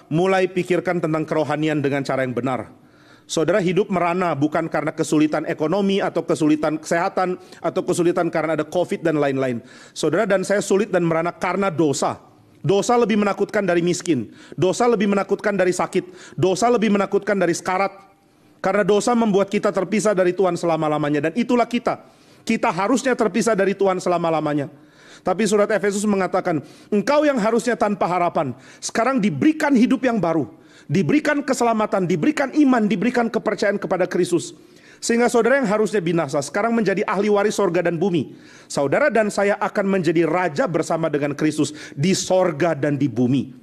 mulai pikirkan tentang kerohanian dengan cara yang benar. Saudara hidup merana bukan karena kesulitan ekonomi atau kesulitan kesehatan atau kesulitan karena ada COVID dan lain-lain. Saudara dan saya sulit dan merana karena dosa. Dosa lebih menakutkan dari miskin. Dosa lebih menakutkan dari sakit. Dosa lebih menakutkan dari sekarat. Karena dosa membuat kita terpisah dari Tuhan selama-lamanya. Dan itulah kita. Kita harusnya terpisah dari Tuhan selama-lamanya. Tapi surat Efesus mengatakan, engkau yang harusnya tanpa harapan, sekarang diberikan hidup yang baru. Diberikan keselamatan, diberikan iman, diberikan kepercayaan kepada Kristus. Sehingga saudara yang harusnya binasa, sekarang menjadi ahli waris sorga dan bumi. Saudara dan saya akan menjadi raja bersama dengan Kristus di sorga dan di bumi.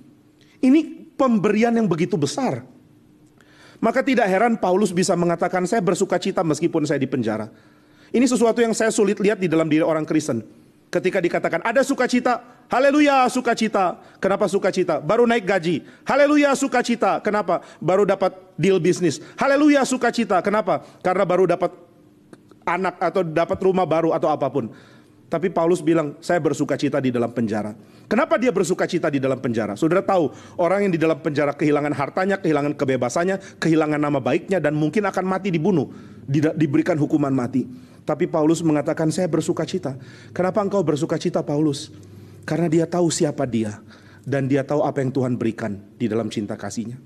Ini pemberian yang begitu besar. Maka tidak heran Paulus bisa mengatakan, saya bersuka cita meskipun saya di penjara. Ini sesuatu yang saya sulit lihat di dalam diri orang Kristen. Ketika dikatakan ada sukacita, haleluya sukacita. Kenapa sukacita? Baru naik gaji. Haleluya sukacita. Kenapa? Baru dapat deal bisnis. Haleluya sukacita. Kenapa? Karena baru dapat anak atau dapat rumah baru atau apapun. Tapi Paulus bilang, saya bersukacita di dalam penjara. Kenapa dia bersukacita di dalam penjara? Saudara tahu, orang yang di dalam penjara kehilangan hartanya, kehilangan kebebasannya, kehilangan nama baiknya, dan mungkin akan mati dibunuh, diberikan hukuman mati. Tapi Paulus mengatakan, saya bersukacita. Kenapa engkau bersukacita, Paulus? Karena dia tahu siapa dia, dan dia tahu apa yang Tuhan berikan di dalam cinta kasih-Nya.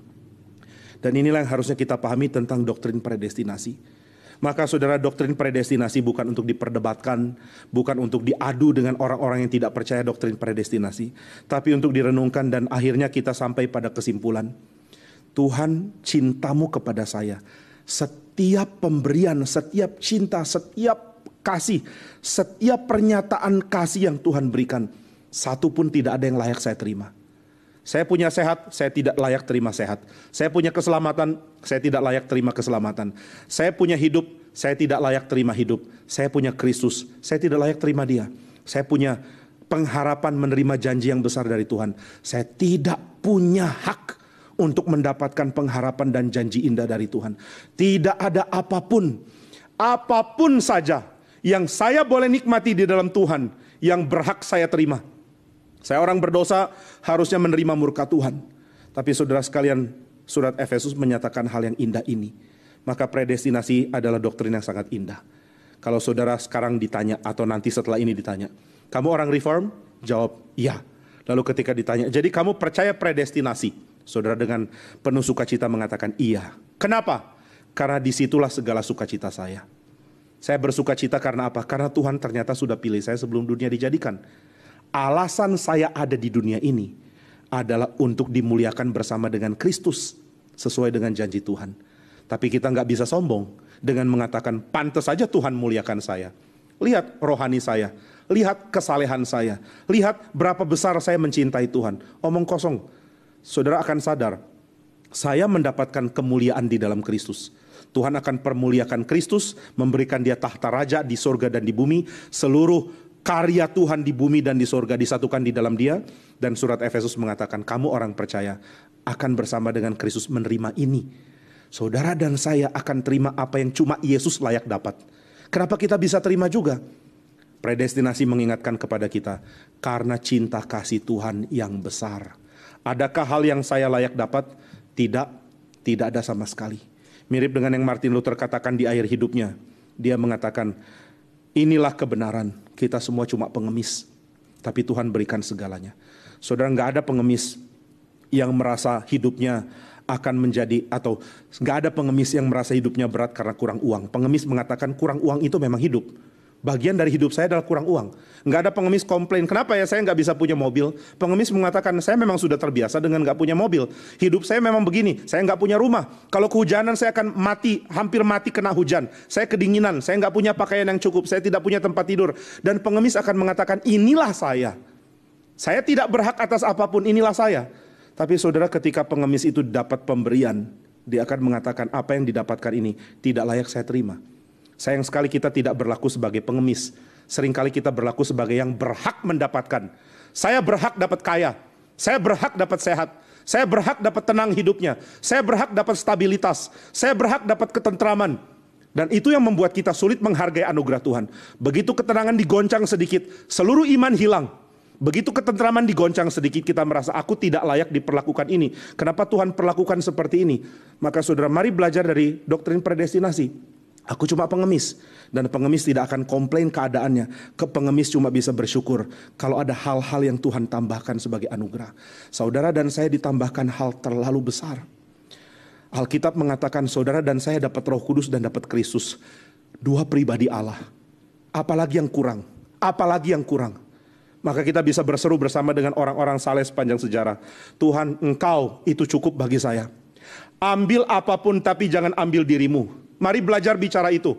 Dan inilah yang harusnya kita pahami tentang doktrin predestinasi. Maka saudara, doktrin predestinasi bukan untuk diperdebatkan, bukan untuk diadu dengan orang-orang yang tidak percaya doktrin predestinasi, tapi untuk direnungkan dan akhirnya kita sampai pada kesimpulan. Tuhan, cintamu kepada saya, setiap pemberian, setiap cinta, setiap kasih, setiap pernyataan kasih yang Tuhan berikan, satu pun tidak ada yang layak saya terima. Saya punya sehat, saya tidak layak terima sehat. Saya punya keselamatan, saya tidak layak terima keselamatan. Saya punya hidup, saya tidak layak terima hidup. Saya punya Kristus, saya tidak layak terima Dia. Saya punya pengharapan menerima janji yang besar dari Tuhan. Saya tidak punya hak untuk mendapatkan pengharapan dan janji indah dari Tuhan. Tidak ada apapun saja yang saya boleh nikmati di dalam Tuhan yang berhak saya terima. Saya orang berdosa harusnya menerima murka Tuhan. Tapi saudara sekalian, surat Efesus menyatakan hal yang indah ini. Maka predestinasi adalah doktrin yang sangat indah. Kalau saudara sekarang ditanya atau nanti setelah ini ditanya, kamu orang reform? Jawab, iya. Lalu ketika ditanya, jadi kamu percaya predestinasi? Saudara dengan penuh sukacita mengatakan iya. Kenapa? Karena disitulah segala sukacita saya. Saya bersukacita karena apa? Karena Tuhan ternyata sudah pilih saya sebelum dunia dijadikan. Alasan saya ada di dunia ini adalah untuk dimuliakan bersama dengan Kristus sesuai dengan janji Tuhan. Tapi kita nggak bisa sombong dengan mengatakan pantas saja Tuhan muliakan saya. Lihat rohani saya, lihat kesalehan saya, lihat berapa besar saya mencintai Tuhan. Omong kosong. Saudara akan sadar, saya mendapatkan kemuliaan di dalam Kristus. Tuhan akan permuliakan Kristus, memberikan Dia tahta raja di sorga dan di bumi. Seluruh karya Tuhan di bumi dan di sorga disatukan di dalam Dia. Dan surat Efesus mengatakan, kamu orang percaya akan bersama dengan Kristus menerima ini. Saudara dan saya akan terima apa yang cuma Yesus layak dapat. Kenapa kita bisa terima juga? Predestinasi mengingatkan kepada kita, karena cinta kasih Tuhan yang besar. Adakah hal yang saya layak dapat? Tidak ada sama sekali. Mirip dengan yang Martin Luther katakan di akhir hidupnya. Dia mengatakan, inilah kebenaran, kita semua cuma pengemis, tapi Tuhan berikan segalanya. Saudara, gak ada pengemis yang merasa hidupnya akan menjadi, atau gak ada pengemis yang merasa hidupnya berat karena kurang uang. Pengemis mengatakan kurang uang itu memang hidup. Bagian dari hidup saya adalah kurang uang. Gak ada pengemis komplain, kenapa ya saya gak bisa punya mobil. Pengemis mengatakan saya memang sudah terbiasa dengan gak punya mobil. Hidup saya memang begini, saya gak punya rumah. Kalau kehujanan saya akan mati, hampir mati kena hujan. Saya kedinginan, saya gak punya pakaian yang cukup, saya tidak punya tempat tidur. Dan pengemis akan mengatakan inilah saya. Saya tidak berhak atas apapun, inilah saya. Tapi saudara, ketika pengemis itu dapat pemberian, dia akan mengatakan apa yang didapatkan ini tidak layak saya terima. Sayang sekali kita tidak berlaku sebagai pengemis. Seringkali kita berlaku sebagai yang berhak mendapatkan. Saya berhak dapat kaya. Saya berhak dapat sehat. Saya berhak dapat tenang hidupnya. Saya berhak dapat stabilitas. Saya berhak dapat ketentraman. Dan itu yang membuat kita sulit menghargai anugerah Tuhan. Begitu ketenangan digoncang sedikit, seluruh iman hilang. Begitu ketentraman digoncang sedikit, kita merasa aku tidak layak diperlakukan ini. Kenapa Tuhan perlakukan seperti ini? Maka saudara, mari belajar dari doktrin predestinasi. Aku cuma pengemis, dan pengemis tidak akan komplain keadaannya. Pengemis cuma bisa bersyukur kalau ada hal-hal yang Tuhan tambahkan sebagai anugerah. Saudara dan saya ditambahkan hal terlalu besar. Alkitab mengatakan saudara dan saya dapat Roh Kudus dan dapat Kristus. Dua pribadi Allah. Apalagi yang kurang? Apalagi yang kurang? Maka kita bisa berseru bersama dengan orang-orang saleh sepanjang sejarah. Tuhan, Engkau itu cukup bagi saya. Ambil apapun tapi jangan ambil dirimu. Mari belajar bicara itu.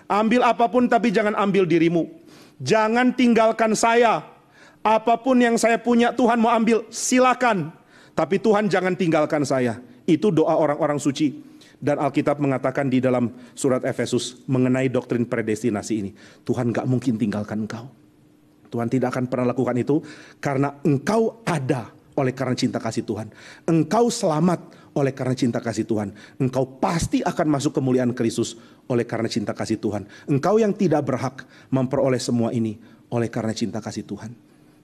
Ambil apapun tapi jangan ambil dirimu. Jangan tinggalkan saya. Apapun yang saya punya Tuhan mau ambil, silakan. Tapi Tuhan jangan tinggalkan saya. Itu doa orang-orang suci. Dan Alkitab mengatakan di dalam surat Efesus mengenai doktrin predestinasi ini. Tuhan gak mungkin tinggalkan engkau. Tuhan tidak akan pernah lakukan itu karena engkau ada oleh karena cinta kasih Tuhan. Engkau selamat oleh karena cinta kasih Tuhan. Engkau pasti akan masuk kemuliaan Kristus oleh karena cinta kasih Tuhan. Engkau yang tidak berhak memperoleh semua ini oleh karena cinta kasih Tuhan.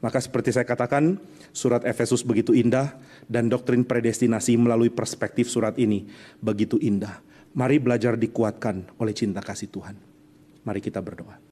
Maka seperti saya katakan, surat Efesus begitu indah dan doktrin predestinasi melalui perspektif surat ini begitu indah. Mari belajar dikuatkan oleh cinta kasih Tuhan. Mari kita berdoa.